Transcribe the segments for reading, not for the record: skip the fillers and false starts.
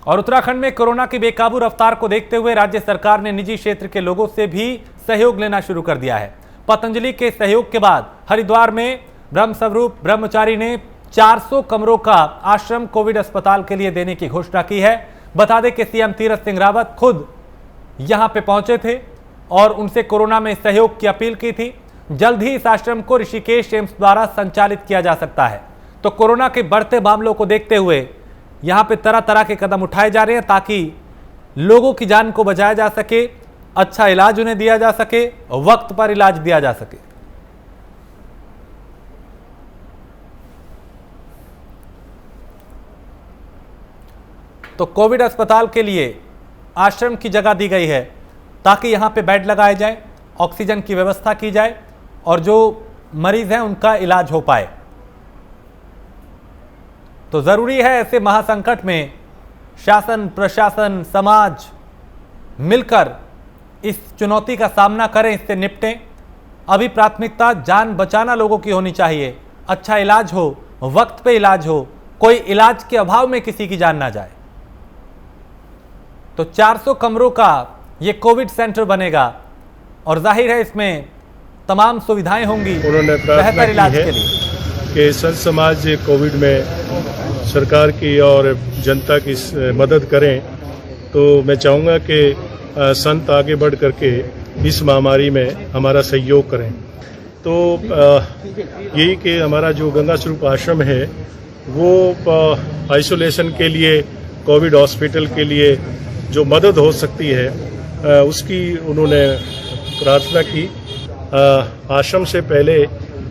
और उत्तराखंड में कोरोना की बेकाबू रफ्तार को देखते हुए राज्य सरकार ने निजी क्षेत्र के लोगों से भी सहयोग लेना शुरू कर दिया है। पतंजलि के सहयोग के बाद हरिद्वार में ब्रह्मस्वरूप ब्रह्मचारी ने 400 कमरों का आश्रम कोविड अस्पताल के लिए देने की घोषणा की है। बता दें कि सीएम तीरथ सिंह रावत खुद यहां पे पहुंचे थे और उनसे कोरोना में सहयोग की अपील की थी। जल्द ही इस आश्रम को ऋषिकेश एम्स द्वारा संचालित किया जा सकता है। तो कोरोना के बढ़ते मामलों को देखते हुए यहां पे तरह तरह के कदम उठाए जा रहे हैं ताकि लोगों की जान को बचाया जा सके, अच्छा इलाज उन्हें दिया जा सके, वक्त पर इलाज दिया जा सके। तो कोविड अस्पताल के लिए आश्रम की जगह दी गई है ताकि यहां पे बेड लगाए जाए, ऑक्सीजन की व्यवस्था की जाए और जो मरीज हैं उनका इलाज हो पाए। तो जरूरी है ऐसे महासंकट में शासन, प्रशासन, समाज मिलकर इस चुनौती का सामना करें, इससे निपटें। अभी प्राथमिकता जान बचाना लोगों की होनी चाहिए, अच्छा इलाज हो, वक्त पे इलाज हो, कोई इलाज के अभाव में किसी की जान ना जाए। तो 400 कमरों का ये कोविड सेंटर बनेगा और जाहिर है इसमें तमाम सुविधाएं होंगी बेहतर इलाज के लिए। कि संत समाज कोविड में सरकार की और जनता की मदद करें, तो मैं चाहूँगा कि संत आगे बढ़ करके इस महामारी में हमारा सहयोग करें। तो यही कि हमारा जो गंगा स्वरूप आश्रम है वो आइसोलेशन के लिए, कोविड हॉस्पिटल के लिए जो मदद हो सकती है उसकी उन्होंने प्रार्थना की। आश्रम से पहले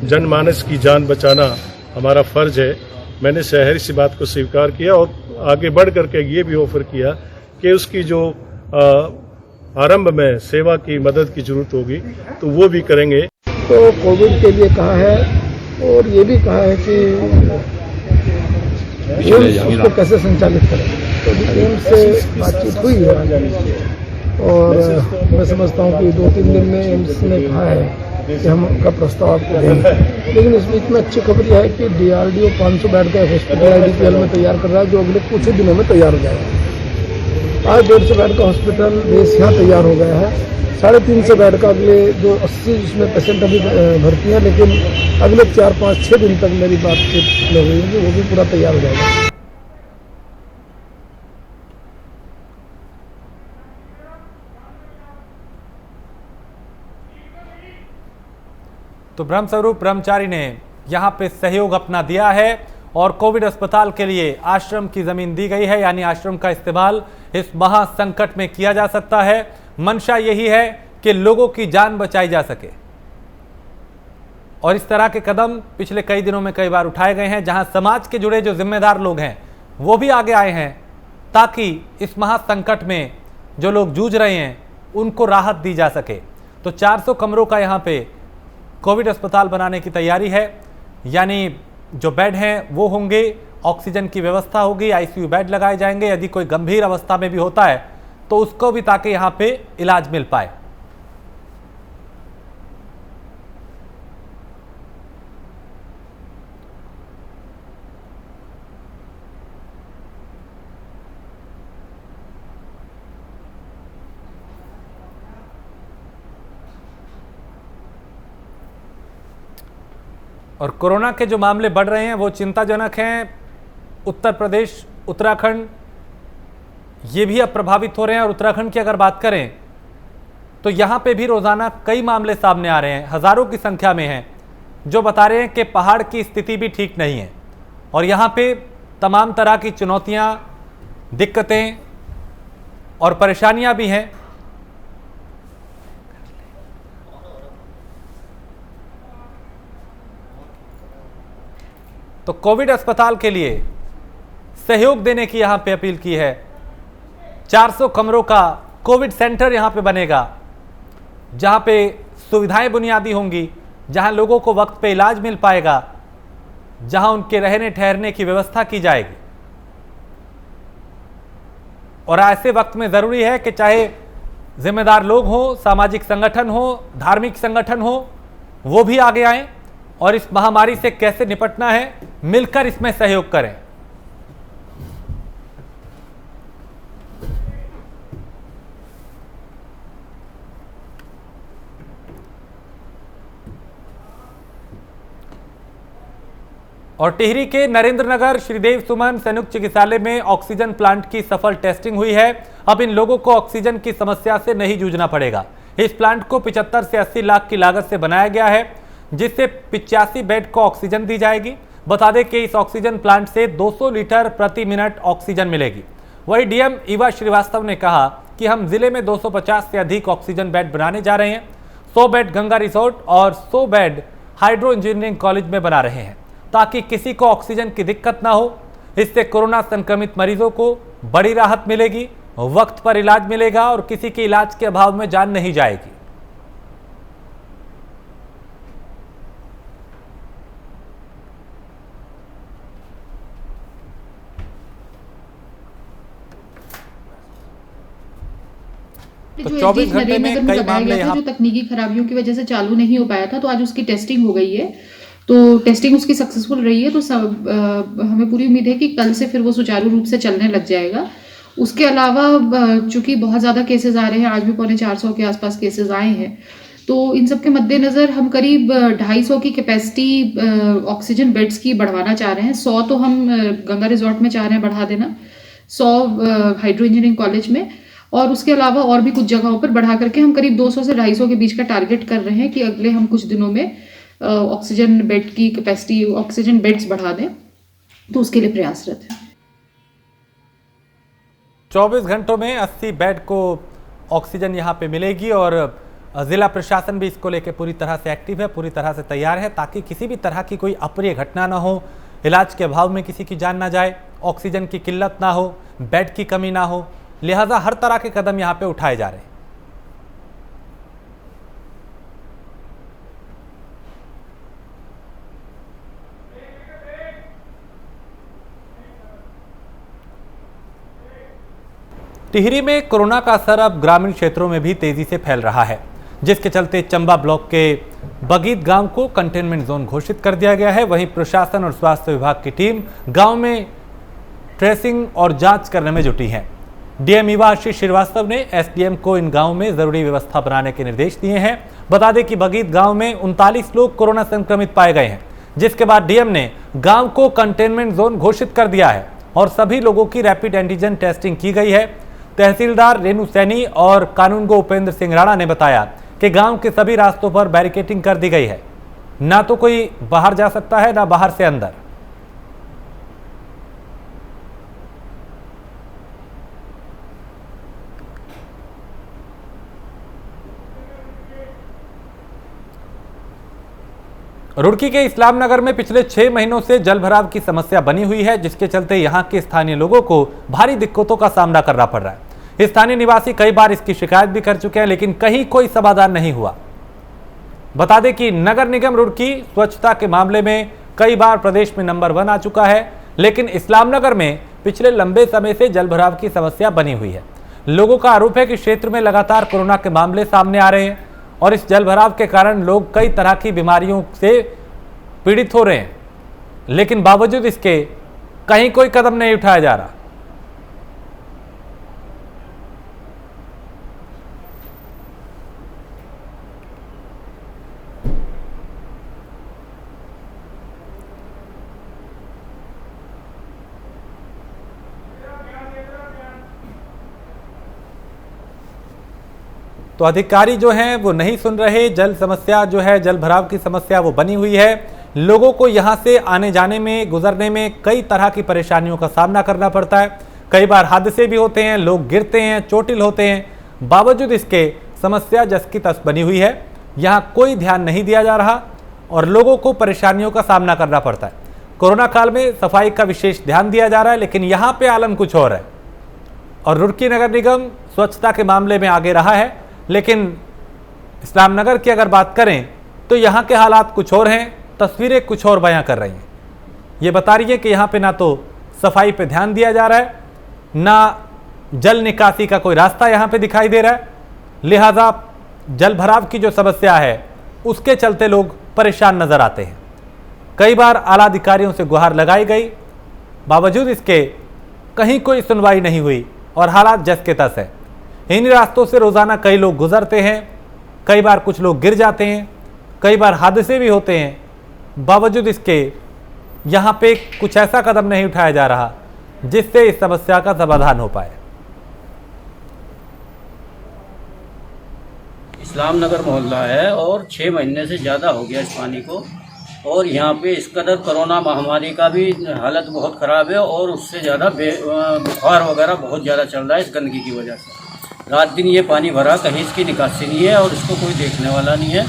जनमानस की जान बचाना हमारा फर्ज है। मैंने शहर इस बात को स्वीकार किया और आगे बढ़ करके ये भी ऑफर किया कि उसकी जो आरंभ में सेवा की मदद की जरूरत होगी तो वो भी करेंगे। तो कोविड के लिए कहा है और ये भी कहा है कि एम्स उसको कैसे संचालित करें। तो एम्स से बातचीत हुई है और मैं समझता हूँ कि 2-3 दिन में एम्स ने कहा है कि हम उनका प्रस्ताव आपको देंगे। लेकिन इस बीच में अच्छी खबर यह है कि DRDO 500 बेड का हॉस्पिटल IDPL में तैयार कर रहा है, जो अगले कुछ ही दिनों में तैयार हो जाएगा। आज 150 बेड का हॉस्पिटल बेस यहाँ तैयार हो गया है। 350 बेड का अगले जो 80 जिसमें पेशेंट अभी भर्ती हैं, लेकिन अगले 4-5-6 दिन तक मेरी बातचीत में हुई है, वो भी पूरा तैयार हो जाएगा। तो ब्रह्मस्वरूप ब्रह्मचारी ने यहां पे सहयोग अपना दिया है और कोविड अस्पताल के लिए आश्रम की जमीन दी गई है, यानी आश्रम का इस्तेमाल इस महासंकट में किया जा सकता है। मंशा यही है कि लोगों की जान बचाई जा सके और इस तरह के कदम पिछले कई दिनों में कई बार उठाए गए हैं, जहां समाज के जुड़े जो जिम्मेदार लोग हैं वो भी आगे आए हैं ताकि इस महासंकट में जो लोग जूझ रहे हैं उनको राहत दी जा सके। तो 400 कमरों का यहाँ पे कोविड अस्पताल बनाने की तैयारी है, यानी जो बेड हैं वो होंगे, ऑक्सीजन की व्यवस्था होगी, ICU बेड लगाए जाएंगे, यदि कोई गंभीर अवस्था में भी होता है तो उसको भी ताकि यहाँ पे इलाज मिल पाए। और कोरोना के जो मामले बढ़ रहे हैं वो चिंताजनक हैं। उत्तर प्रदेश, उत्तराखंड ये भी अब प्रभावित हो रहे हैं और उत्तराखंड की अगर बात करें तो यहाँ पे भी रोज़ाना कई मामले सामने आ रहे हैं, हज़ारों की संख्या में हैं, जो बता रहे हैं कि पहाड़ की स्थिति भी ठीक नहीं है और यहाँ पे तमाम तरह की चुनौतियाँ, दिक्कतें और परेशानियाँ भी हैं। तो कोविड अस्पताल के लिए सहयोग देने की यहां पे अपील की है। 400 कमरों का कोविड सेंटर यहां पे बनेगा, जहां पे सुविधाएं बुनियादी होंगी, जहां लोगों को वक्त पे इलाज मिल पाएगा, जहां उनके रहने ठहरने की व्यवस्था की जाएगी। और ऐसे वक्त में ज़रूरी है कि चाहे जिम्मेदार लोग हों, सामाजिक संगठन हो, धार्मिक संगठन हो, वो भी आगे आएं और इस महामारी से कैसे निपटना है मिलकर इसमें सहयोग करें। और टिहरी के नरेंद्र नगर श्रीदेव सुमन संयुक्त चिकित्सालय में ऑक्सीजन प्लांट की सफल टेस्टिंग हुई है। अब इन लोगों को ऑक्सीजन की समस्या से नहीं जूझना पड़ेगा। इस प्लांट को 75 से 80 लाख की लागत से बनाया गया है, जिससे 85 बेड को ऑक्सीजन दी जाएगी। बता दें कि इस ऑक्सीजन प्लांट से 200 लीटर प्रति मिनट ऑक्सीजन मिलेगी। वहीं डीएम ईवा श्रीवास्तव ने कहा कि हम जिले में 250 से अधिक ऑक्सीजन बेड बनाने जा रहे हैं। 100 बेड गंगा रिसोर्ट और 100 बेड हाइड्रो इंजीनियरिंग कॉलेज में बना रहे हैं, ताकि किसी को ऑक्सीजन की दिक्कत ना हो। इससे कोरोना संक्रमित मरीजों को बड़ी राहत मिलेगी, वक्त पर इलाज मिलेगा और किसी के इलाज के अभाव में जान नहीं जाएगी। तो 24 घंटे में कई मामले यहाँ जो तकनीकी खराबियों की वजह से चालू नहीं हो पाया था, तो आज उसकी टेस्टिंग हो गई है। तो टेस्टिंग उसकी सक्सेसफुल रही है, तो हमें पूरी उम्मीद है कि कल से फिर वो सुचारू रूप से चलने लग जाएगा। उसके अलावा चूंकि बहुत ज़्यादा केसेस आ रहे हैं, आज भी 450 के आसपास केसेस आए हैं, तो इन सब के मद्देनज़र हम करीब 250 की कैपेसिटी ऑक्सीजन बेड्स की बढ़वाना चाह रहे हैं। 100 तो हम गंगा रिजॉर्ट में चाह रहे हैं बढ़ा देना, 100 हाइड्रो इंजीनियरिंग कॉलेज में, और उसके अलावा और भी कुछ जगहों पर बढ़ा करके हम करीब 200 से 250 के बीच का टारगेट कर रहे हैं कि अगले हम कुछ दिनों में ऑक्सीजन बेड की कैपेसिटी, ऑक्सीजन बेड्स बढ़ा दें। तो उसके लिए प्रयासरत है। 24 घंटों में 80 बेड को ऑक्सीजन यहाँ पे मिलेगी और जिला प्रशासन भी इसको लेकर पूरी तरह से एक्टिव है, पूरी तरह से तैयार है, ताकि किसी भी तरह की कोई अप्रिय घटना ना हो, इलाज के अभाव में किसी की जान ना जाए, ऑक्सीजन की किल्लत ना हो, बेड की कमी ना हो। लिहाजा हर तरह के कदम यहाँ पे उठाए जा रहे हैं। टिहरी में कोरोना का असर अब ग्रामीण क्षेत्रों में भी तेजी से फैल रहा है, जिसके चलते चंबा ब्लॉक के बगीत गांव को कंटेनमेंट जोन घोषित कर दिया गया है। वहीं प्रशासन और स्वास्थ्य विभाग की टीम गांव में ट्रेसिंग और जांच करने में जुटी है। डीएम ईवा श्रीवास्तव ने एसडीएम को इन गांव में जरूरी व्यवस्था बनाने के निर्देश दिए हैं। बता दें कि बगीत गांव में 39 लोग कोरोना संक्रमित पाए गए हैं, जिसके बाद डीएम ने गांव को कंटेनमेंट जोन घोषित कर दिया है और सभी लोगों की रैपिड एंटीजन टेस्टिंग की गई है। तहसीलदार रेणु सैनी और कानूनगो उपेंद्र सिंह राणा ने बताया कि गांव के सभी रास्तों पर बैरिकेडिंग कर दी गई है, ना तो कोई बाहर जा सकता है, ना बाहर से अंदर। रुड़की के इस्लाम नगर में पिछले 6 महीनों से जल भराव की समस्या बनी हुई है, जिसके चलते यहां के स्थानीय लोगों को भारी दिक्कतों का सामना करना पड़ रहा है। स्थानीय निवासी कई बार इसकी शिकायत भी कर चुके हैं, लेकिन कहीं कोई समाधान नहीं हुआ। बता दें कि नगर निगम रुड़की स्वच्छता के मामले में कई बार प्रदेश में नंबर 1 आ चुका है, लेकिन इस्लाम नगर में पिछले लंबे समय से जल भराव की समस्या बनी हुई है। लोगों का आरोप है कि क्षेत्र में लगातार कोरोना के मामले सामने आ रहे हैं और इस जल भराव के कारण लोग कई तरह की बीमारियों से पीड़ित हो रहे हैं, लेकिन बावजूद इसके कहीं कोई कदम नहीं उठाया जा रहा। तो अधिकारी जो हैं वो नहीं सुन रहे। जल समस्या जो है, जल भराव की समस्या वो बनी हुई है। लोगों को यहाँ से आने जाने में, गुजरने में कई तरह की परेशानियों का सामना करना पड़ता है। कई बार हादसे भी होते हैं, लोग गिरते हैं, चोटिल होते हैं। बावजूद इसके समस्या जस की तस बनी हुई है। यहाँ कोई ध्यान नहीं दिया जा रहा और लोगों को परेशानियों का सामना करना पड़ता है। कोरोना काल में सफाई का विशेष ध्यान दिया जा रहा है, लेकिन यहाँ पे आलम कुछ और है। और रुड़की नगर निगम स्वच्छता के मामले में आगे रहा है, लेकिन इस्लाम नगर की अगर बात करें तो यहाँ के हालात कुछ और हैं, तस्वीरें कुछ और बयां कर रही हैं। ये बता रही है कि यहाँ पे ना तो सफाई पे ध्यान दिया जा रहा है, ना जल निकासी का कोई रास्ता यहाँ पे दिखाई दे रहा है। लिहाजा जल भराव की जो समस्या है उसके चलते लोग परेशान नजर आते हैं। कई बार आला अधिकारियों से गुहार लगाई गई, बावजूद इसके कहीं कोई सुनवाई नहीं हुई और हालात जस के तस है। इन रास्तों से रोजाना कई लोग गुजरते हैं, कई बार कुछ लोग गिर जाते हैं, कई बार हादसे भी होते हैं। बावजूद इसके यहाँ पे कुछ ऐसा कदम नहीं उठाया जा रहा जिससे इस समस्या का समाधान हो पाए। इस्लाम नगर मोहल्ला है और 6 महीने से ज़्यादा हो गया इस पानी को, और यहाँ पे इस कदर कोरोना महामारी का भी हालत बहुत ख़राब है और उससे ज़्यादा बुखार वगैरह बहुत ज़्यादा चल रहा है इस गंदगी की वजह से। रात दिन ये पानी भरा, कहीं इसकी निकासी नहीं है और इसको कोई देखने वाला नहीं है।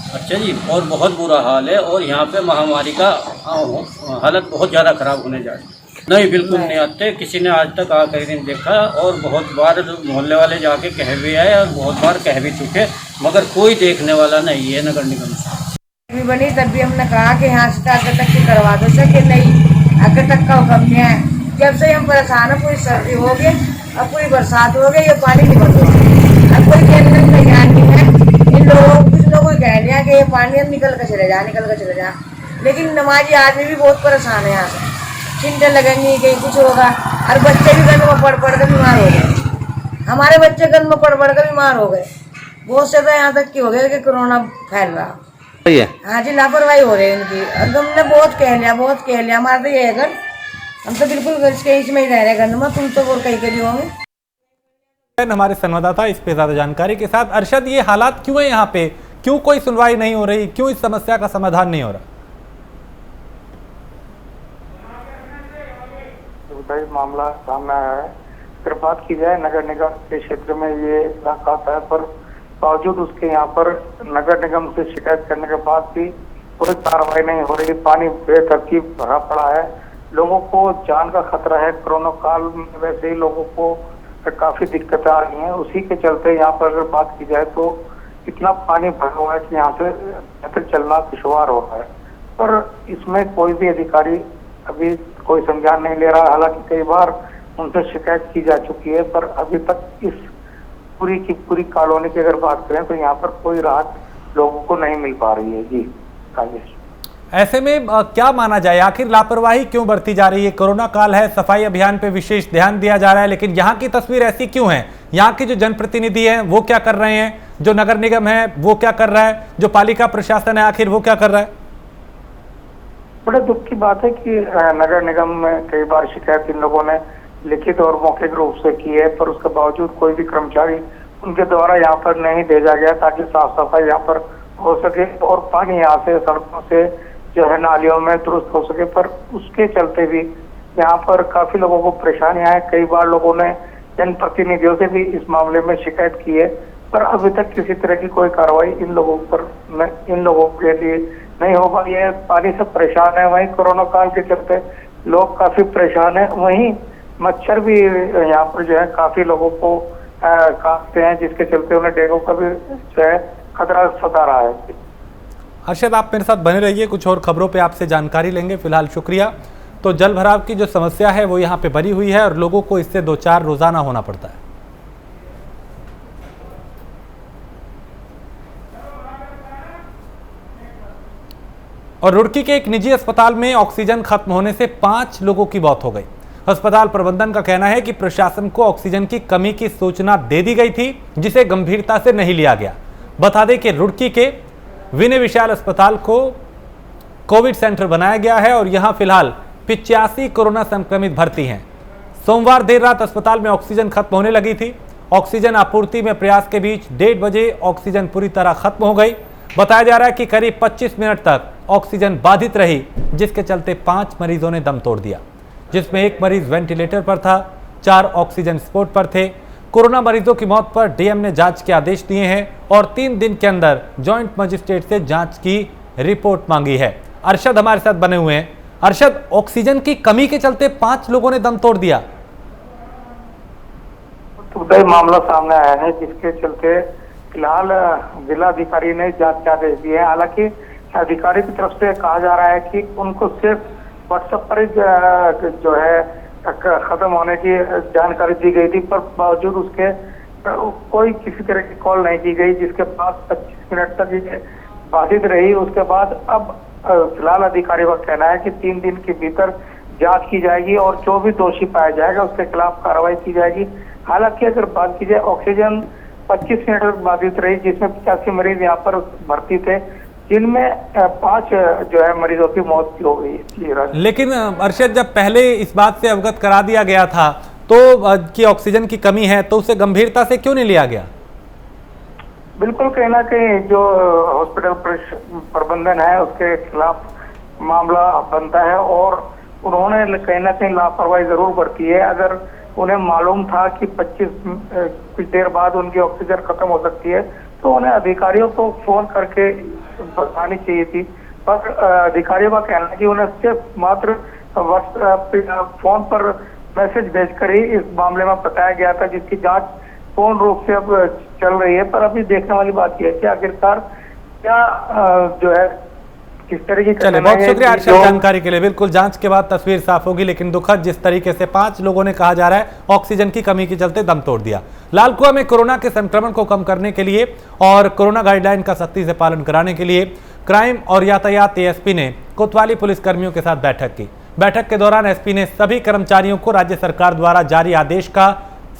अच्छा जी, और बहुत बुरा हाल है और यहाँ पे महामारी का हालत बहुत ज़्यादा ख़राब होने जा रही है। नहीं, बिल्कुल नहीं आते, किसी ने आज तक आकर नहीं देखा और बहुत बार मोहल्ले वाले जाके कह भी आए और बहुत बार कह भी चुके, मगर कोई देखने वाला नहीं है नगर निगम से। भी बनी तब भी हमने कहा कि यहाँ से आगे तक की करवा दो सके, नहीं आगे तक का हुक्म नहीं है। जब से हम परेशान है, पूरी सर्दी हो गई और पूरी बरसात हो गई, ये पानी नहीं बंद हुआ। अब कोई कहने का तैयार नहीं है। इन लोगों कुछ लोगों को कह दिया कि ये पानी अब निकल कर चले जा, निकल कर चले जा, लेकिन नमाजी आदमी भी बहुत परेशान है। यहाँ से चिंटे लगेंगी, कहीं कुछ होगा, और बच्चे भी गंद में पड़ कर बीमार हो गए। हमारे बच्चे गंद में पड़ कर बीमार हो गए, बहुत से तो यहाँ तक की हो गया कि कोरोना फैल रहा। हाँ जी, लापरवाही हो रही है इनकी। अब हमने बहुत कह लिया, हमारा तो ये है घर, हम तो बिल्कुल इसमें ही रह रहे गंद में, तुम तो और कहीं के लिए होंगे। हमारे संवाददाता इस पे ज्यादा जानकारी के साथ। अरशद, ये हालात क्यों है यहाँ पे, क्यों कोई सुनवाई नहीं हो रही, क्यों इस समस्या का समाधान नहीं हो रहा? मामला सामने आया है। अगर बात की जाए नगर निगम के क्षेत्र में ये इलाका आता है, पर बावजूद उसके यहाँ पर नगर निगम से शिकायत करने के बाद भी कोई कार्रवाई नहीं हो रही। पानी बेतरतीब भरा पड़ा है, लोगों को जान का खतरा है। कोरोना काल में वैसे ही लोगों को काफी दिक्कतें आ रही हैं, उसी के चलते यहाँ पर अगर बात की जाए तो इतना पानी भरा हुआ है कि यहाँ से चलना दुश्वार हो रहा है। पर इसमें कोई भी अधिकारी अभी कोई संज्ञान नहीं ले रहा। हालांकि कई बार उनसे शिकायत की जा चुकी है, पर अभी तक इस पूरी की पूरी कॉलोनी की अगर बात करें तो यहाँ पर कोई राहत लोगों को नहीं मिल पा रही है। जी राजेश, ऐसे में क्या माना जाए, आखिर लापरवाही क्यों बरती जा रही है? कोरोना काल है, सफाई अभियान पे विशेष ध्यान दिया जा रहा है, लेकिन यहाँ की तस्वीर ऐसी क्यों है? यहाँ के जो जनप्रतिनिधि हैं वो क्या कर रहे हैं, जो नगर निगम है वो क्या कर रहा है, जो पालिका प्रशासन है आखिर वो क्या कर रहा है? बड़े दुख की बात है कि नगर निगम में कई बार शिकायत इन लोगों ने लिखित और मौखिक रूप से की है, पर उसके बावजूद कोई भी कर्मचारी उनके द्वारा यहाँ पर नहीं भेजा गया ताकि साफ सफाई यहाँ पर हो सके और पानी यहाँ से सड़कों से जो है नालियों में दुरुस्त हो सके। पर उसके चलते भी यहाँ पर काफी लोगों को परेशानियां हैं। कई बार लोगों ने जनप्रतिनिधियों से भी इस मामले में शिकायत की है, पर अभी तक किसी तरह की कोई कार्रवाई इन लोगों के लिए नहीं हो पाई है। पानी से परेशान है, वहीं कोरोना काल के चलते लोग काफी परेशान है, वहीं मच्छर भी यहाँ पर जो है काफी लोगों को काटते हैं, जिसके चलते उन्हें डेंगू का भी जो है खतरा सता रहा है। अरशद, आप मेरे साथ बने रहिए, कुछ और खबरों पे आपसे जानकारी लेंगे। फिलहाल शुक्रिया। तो जल भराव की जो समस्या है वो यहाँ पे बनी हुई है और लोगों को इससे 2-4 रोजाना होना पड़ता है। और रुड़की के एक निजी अस्पताल में ऑक्सीजन खत्म होने से 5 लोगों की मौत हो गई। अस्पताल प्रबंधन का कहना है कि प्रशासन को ऑक्सीजन की कमी की सूचना दे दी गई थी, जिसे गंभीरता से नहीं लिया गया। बता दें कि रुड़की के विनय विशाल अस्पताल को कोविड सेंटर बनाया गया है और यहां फिलहाल 85 कोरोना संक्रमित भर्ती हैं। सोमवार देर रात अस्पताल में ऑक्सीजन खत्म होने लगी थी। ऑक्सीजन आपूर्ति में प्रयास के बीच 1:30 बजे ऑक्सीजन पूरी तरह खत्म हो गई। बताया जा रहा है कि करीब 25 मिनट तक ऑक्सीजन बाधित रही, जिसके चलते 5 मरीजों ने दम तोड़ दिया, जिसमें एक मरीज वेंटिलेटर पर था, 4 ऑक्सीजन सपोर्ट पर थे। कोरोना मरीजों की मौत पर डीएम ने जांच के आदेश दिए हैं और 3 दिन के अंदर जॉइंट मजिस्ट्रेट से जांच की रिपोर्ट मांगी है। अरशद हमारे साथ बने हुए हैं। अरशद, ऑक्सीजन की कमी के चलते 5 लोगों ने दम तोड़ दिया। तो मामला सामने आया है, जिसके चलते फिलहाल जिलाधिकारी ने जांच के आदेश दिए हैं। हालांकि अधिकारी की तरफ से कहा जा रहा है कि उनको सिर्फ व्हाट्सएप पर जो है खत्म होने की जानकारी दी गई थी, पर बावजूद उसके कोई किसी तरह की कॉल नहीं की गई, जिसके पास 25 मिनट तक ये बाधित रही। उसके बाद अब फिलहाल अधिकारियों का कहना है कि 3 दिन के भीतर जांच की जाएगी और जो भी दोषी पाया जाएगा उसके खिलाफ कार्रवाई की जाएगी। हालांकि अगर बात की जाए, ऑक्सीजन 25 मिनट तक बाधित रही, जिसमें 85 मरीज यहाँ पर भर्ती थे, जिनमें 5 जो है मरीजों की मौत भी हो गई। जी राज। लेकिन अरशद, जब पहले इस बात से अवगत करा दिया गया था तो कि ऑक्सीजन की कमी है, तो उसे गंभीरता से क्यों नहीं लिया गया? बिल्कुल, कहीं ना कहीं जो हॉस्पिटल प्रबंधन है उसके खिलाफ मामला बनता है और उन्होंने कहीं ना कहीं लापरवाही जरूर बरती है। अगर उन्हें मालूम था कि 25 कुछ देर बाद उनकी ऑक्सीजन खत्म हो सकती है तो उन्हें अधिकारियों को फोन करके बतानी चाहिए थी, पर अधिकारियों का कहना है कि उन्हें सिर्फ मात्र फोन पर मैसेज भेजकर ही इस मामले में बताया गया था, जिसकी जांच पूर्ण रूप से अब चल रही है। पर अभी देखने वाली बात यह है कि आखिरकार क्या जो है किस तरीके की। चलिए, बहुत शुक्रिया अर्शद जानकारी के लिए। बिल्कुल, जांच के बाद तस्वीर साफ होगी, लेकिन दुखद जिस तरीके से 5 लोगों ने कहा जा रहा है ऑक्सीजन की कमी के चलते दम तोड़ दिया। लालकुआं में कोरोना के संक्रमण को कम करने के लिए और कोरोना गाइडलाइन का सख्ती से पालन कराने के लिए क्राइम और यातायात एएसपी ने कोतवाली पुलिस कर्मियों के साथ बैठक की। बैठक के दौरान एसपी ने सभी कर्मचारियों को राज्य सरकार द्वारा जारी आदेश का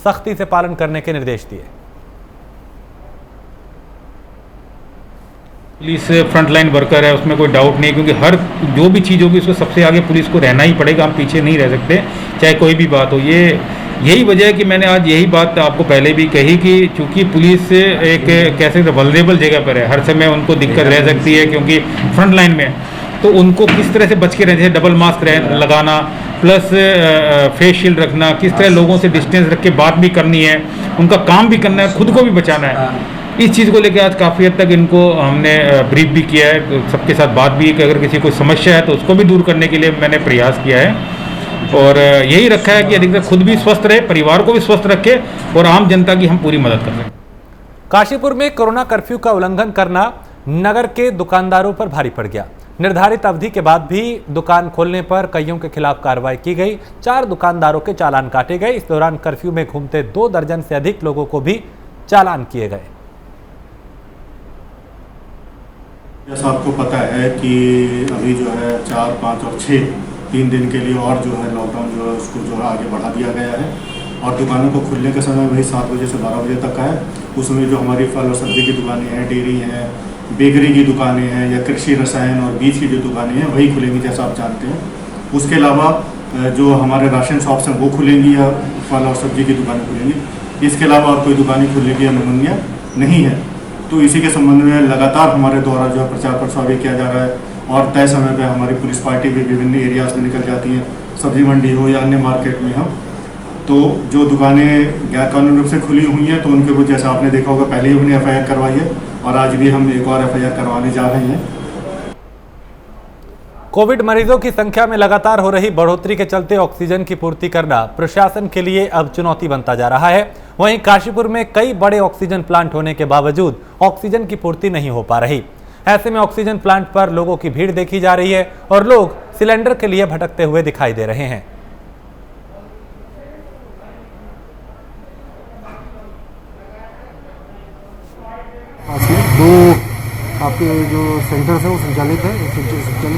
सख्ती से पालन करने के निर्देश दिए। पुलिस फ्रंटलाइन वर्कर है, उसमें कोई डाउट नहीं, क्योंकि हर जो भी चीज़ होगी उसको सबसे आगे पुलिस को रहना ही पड़ेगा, हम पीछे नहीं रह सकते, चाहे कोई भी बात हो। यही वजह है कि मैंने आज यही बात आपको पहले भी कही कि चूंकि पुलिस एक कैसे वल्नरेबल जगह पर है, हर समय उनको दिक्कत रह सकती है क्योंकि फ्रंट लाइन में, तो उनको किस तरह से बच के रहना, जैसे डबल मास्क लगाना प्लस फेस शील्ड रखना, किस तरह लोगों से डिस्टेंस रख के बात भी करनी है, उनका काम भी करना है, खुद को भी बचाना है। इस चीज़ को लेकर आज काफ़ी हद तक इनको हमने ब्रीफ भी किया है, सबके साथ बात भी कि अगर किसी कोई समस्या है तो उसको भी दूर करने के लिए मैंने प्रयास किया है और यही रखा है कि अधिकतर खुद भी स्वस्थ रहे, परिवार को भी स्वस्थ रखे और आम जनता की हम पूरी मदद कर सकें। काशीपुर में कोरोना कर्फ्यू का उल्लंघन करना नगर के दुकानदारों पर भारी पड़ गया। निर्धारित अवधि के बाद भी दुकान खोलने पर कईयों के खिलाफ कार्रवाई की गई। 4 दुकानदारों के चालान काटे गए। इस दौरान कर्फ्यू में घूमते 2 दर्जन से अधिक लोगों को भी चालान किए गए। जैसा आपको पता है कि अभी जो है 4, 5 और 6 3 दिन के लिए और जो है लॉकडाउन जो है उसको जो है आगे बढ़ा दिया गया है और दुकानों को खुलने का समय वही 7 बजे से 12 बजे तक का है। उसमें जो हमारी फल और सब्जी की दुकानें हैं, डेयरी हैं, बेकरी की दुकानें हैं या कृषि रसायन और बीज की जो दुकानें हैं वही खुलेंगी, जैसा आप जानते हैं। उसके अलावा जो हमारे राशन शॉप्स हैं वो खुलेंगी या फल और सब्जी की दुकानें खुलेंगी। इसके अलावा और कोई दुकानें खुलने की अनुमतियाँ नहीं है। तो इसी के संबंध में लगातार हमारे द्वारा जो है प्रचार प्रसार भी किया जा रहा है और तय समय पर हमारी पुलिस पार्टी भी विभिन्न एरियाज में निकल जाती है, सब्जी मंडी हो या अन्य मार्केट में हो। तो जो दुकानें गैर कानूनी रूप से खुली हुई हैं तो उनके ऊपर जैसा आपने देखा होगा पहले ही उन्हें FIR करवाई है और आज भी हम एक और FIR करवाने जा रहे हैं। कोविड मरीजों की संख्या में लगातार हो रही बढ़ोतरी के चलते ऑक्सीजन की पूर्ति करना प्रशासन के लिए अब चुनौती बनता जा रहा है। वहीं काशीपुर में कई बड़े ऑक्सीजन प्लांट होने के बावजूद ऑक्सीजन की पूर्ति नहीं हो पा रही। ऐसे में ऑक्सीजन प्लांट पर लोगों की भीड़ देखी जा रही है और लोग सिलेंडर के लिए भटकते हुए दिखाई दे रहे हैं। दो आपके जो सेंटर्स हैं वो संचालित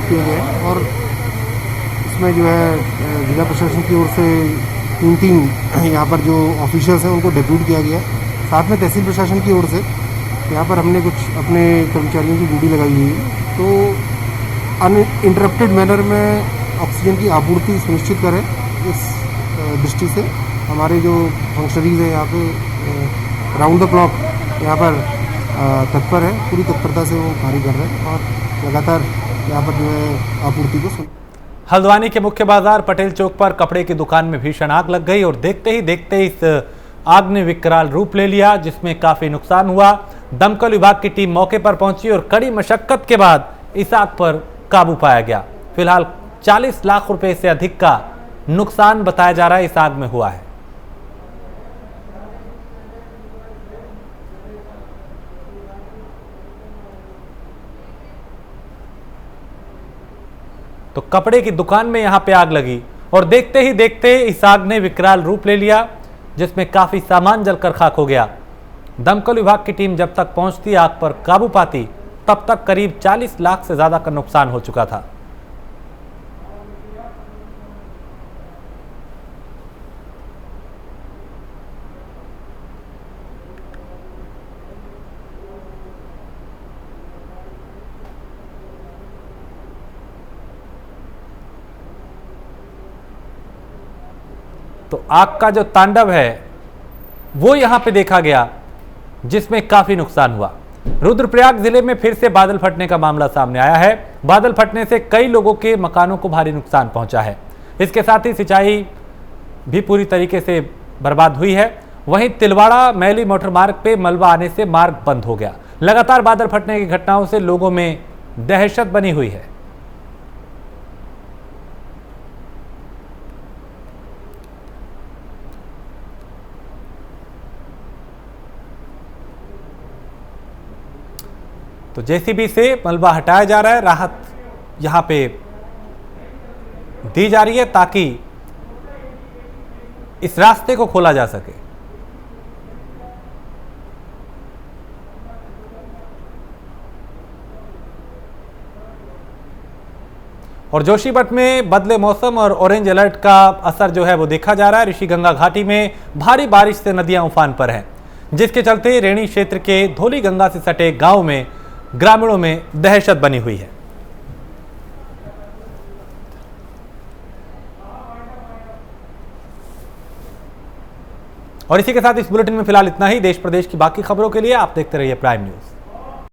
किए गए हैं और इसमें जो है जिला प्रशासन की ओर से 3 यहाँ पर जो ऑफिशियल्स हैं उनको डेप्यूट किया गया। साथ में तहसील प्रशासन की ओर से यहाँ पर हमने कुछ अपने कर्मचारियों की ड्यूटी लगाई हुई है, तो अनइंटरप्टेड मैनर में ऑक्सीजन की आपूर्ति सुनिश्चित करें। इस दृष्टि से हमारे जो फंक्शनरीज हैं यहाँ पे राउंड द क्लॉक यहाँ पर तत्पर है, पूरी तत्परता से वो कार्य कर रहे हैं और लगातार यहाँ पर जो है आपूर्ति को। हल्द्वानी के मुख्य बाजार पटेल चौक पर कपड़े की दुकान में भीषण आग लग गई और देखते ही देखते इस आग ने विकराल रूप ले लिया, जिसमें काफी नुकसान हुआ। दमकल विभाग की टीम मौके पर पहुंची और कड़ी मशक्कत के बाद इस आग पर काबू पाया गया। फिलहाल 40 लाख रुपए से अधिक का नुकसान बताया जा रहा है इस आग में हुआ है। तो कपड़े की दुकान में यहां पे आग लगी और देखते ही देखते इस आग ने विकराल रूप ले लिया, जिसमें काफी सामान जलकर खाक हो गया। दमकल विभाग की टीम जब तक पहुंचती, आग पर काबू पाती, तब तक करीब 40 लाख से ज्यादा का नुकसान हो चुका था। तो आग का जो तांडव है वो यहां पे देखा गया, जिसमें काफी नुकसान हुआ। रुद्रप्रयाग जिले में फिर से बादल फटने का मामला सामने आया है। बादल फटने से कई लोगों के मकानों को भारी नुकसान पहुंचा है। इसके साथ ही सिंचाई भी पूरी तरीके से बर्बाद हुई है। वहीं तिलवाड़ा मैली मोटर मार्ग पे मलबा आने से मार्ग बंद हो गया। लगातार बादल फटने की घटनाओं से लोगों में दहशत बनी हुई है। तो जेसीबी से मलबा हटाया जा रहा है, राहत यहां पे दी जा रही है ताकि इस रास्ते को खोला जा सके। और जोशीमठ में बदले मौसम और ऑरेंज अलर्ट का असर जो है वो देखा जा रहा है। ऋषिगंगा घाटी में भारी बारिश से नदियां उफान पर हैं, जिसके चलते रेणी क्षेत्र के धौली गंगा से सटे गांव में ग्रामीणों में दहशत बनी हुई है। और इसी के साथ इस बुलेटिन में फिलहाल इतना ही। देश प्रदेश की बाकी खबरों के लिए आप देखते रहिए प्राइम न्यूज।